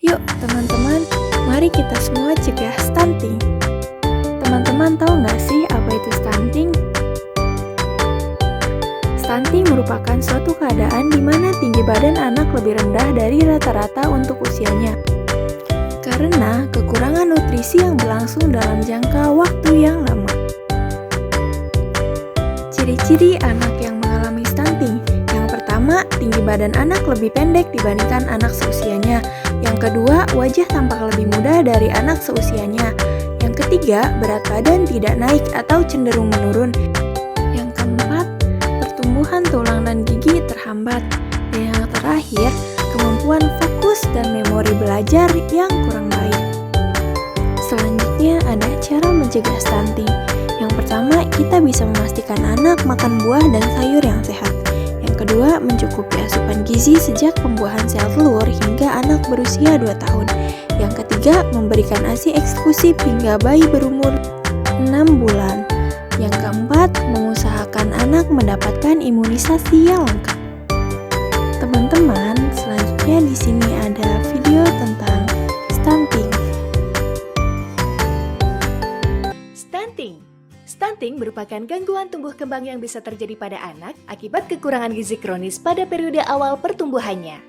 Yuk teman-teman, mari kita semua cegah stunting. Teman-teman tahu nggak sih apa itu stunting? Stunting merupakan suatu keadaan di mana tinggi badan anak lebih rendah dari rata-rata untuk usianya. Karena kekurangan nutrisi yang berlangsung dalam jangka waktu yang lama. Ciri-ciri anak yang mengalami stunting. Yang pertama, tinggi badan anak lebih pendek dibandingkan anak seusianya. Yang kedua, wajah tampak lebih muda dari anak seusianya. Yang ketiga, berat badan tidak naik atau cenderung menurun. Yang keempat, pertumbuhan tulang dan gigi terhambat. Dan yang terakhir, kemampuan fokus dan memori belajar yang kurang baik. Selanjutnya ada cara mencegah stunting. Yang pertama, kita bisa memastikan anak makan buah dan sayur yang sehat. Yang kedua, mencukupi asupan gizi sejak pembuahan sel telur hingga anak berusia 2 tahun. Yang ketiga, memberikan ASI eksklusif hingga bayi berumur 6 bulan. Yang keempat, mengusahakan anak mendapatkan imunisasi yang lengkap. Teman-teman, selanjutnya di sini ada video tentang stunting. Stunting merupakan gangguan tumbuh kembang yang bisa terjadi pada anak akibat kekurangan gizi kronis pada periode awal pertumbuhannya.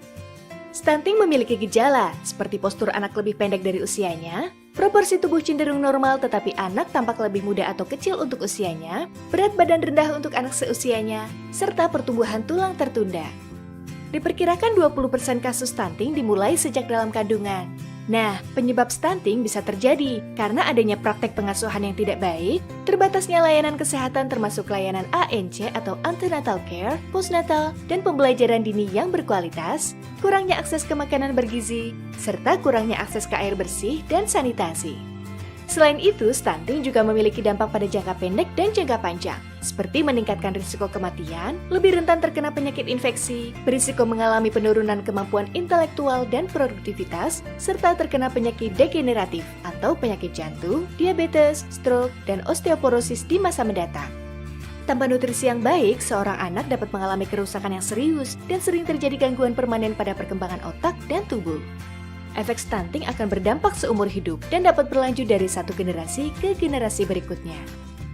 Stunting memiliki gejala seperti postur anak lebih pendek dari usianya, proporsi tubuh cenderung normal tetapi anak tampak lebih muda atau kecil untuk usianya, berat badan rendah untuk anak seusianya, serta pertumbuhan tulang tertunda. Diperkirakan 20% kasus stunting dimulai sejak dalam kandungan. Nah, penyebab stunting bisa terjadi karena adanya praktek pengasuhan yang tidak baik, terbatasnya layanan kesehatan termasuk layanan ANC atau antenatal care, postnatal, dan pembelajaran dini yang berkualitas, kurangnya akses ke makanan bergizi, serta kurangnya akses ke air bersih dan sanitasi. Selain itu, stunting juga memiliki dampak pada jangka pendek dan jangka panjang, seperti meningkatkan risiko kematian, lebih rentan terkena penyakit infeksi, berisiko mengalami penurunan kemampuan intelektual dan produktivitas, serta terkena penyakit degeneratif atau penyakit jantung, diabetes, stroke, dan osteoporosis di masa mendatang. Tanpa nutrisi yang baik, seorang anak dapat mengalami kerusakan yang serius dan sering terjadi gangguan permanen pada perkembangan otak dan tubuh. Efek stunting akan berdampak seumur hidup dan dapat berlanjut dari satu generasi ke generasi berikutnya.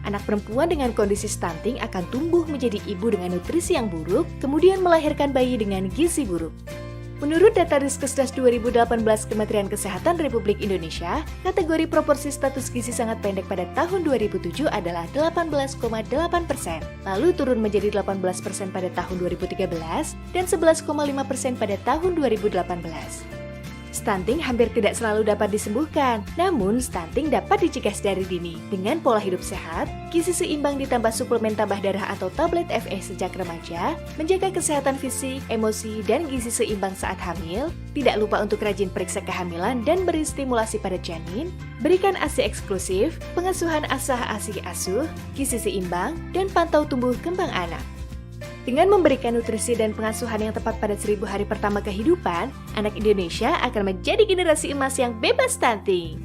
Anak perempuan dengan kondisi stunting akan tumbuh menjadi ibu dengan nutrisi yang buruk, kemudian melahirkan bayi dengan gizi buruk. Menurut data Riskesdas 2018 Kementerian Kesehatan Republik Indonesia, kategori proporsi status gizi sangat pendek pada tahun 2007 adalah 18,8%, lalu turun menjadi 18% pada tahun 2013 dan 11,5% pada tahun 2018. Stunting hampir tidak selalu dapat disembuhkan, namun stunting dapat dicegah dari dini dengan pola hidup sehat, gizi seimbang ditambah suplemen tambah darah atau tablet FE sejak remaja, menjaga kesehatan fisik, emosi, dan gizi seimbang saat hamil, tidak lupa untuk rajin periksa kehamilan dan beri stimulasi pada janin, berikan ASI eksklusif, pengasuhan ASI asuh, gizi seimbang, dan pantau tumbuh kembang anak. Dengan memberikan nutrisi dan pengasuhan yang tepat pada 1000 hari pertama kehidupan, anak Indonesia akan menjadi generasi emas yang bebas stunting.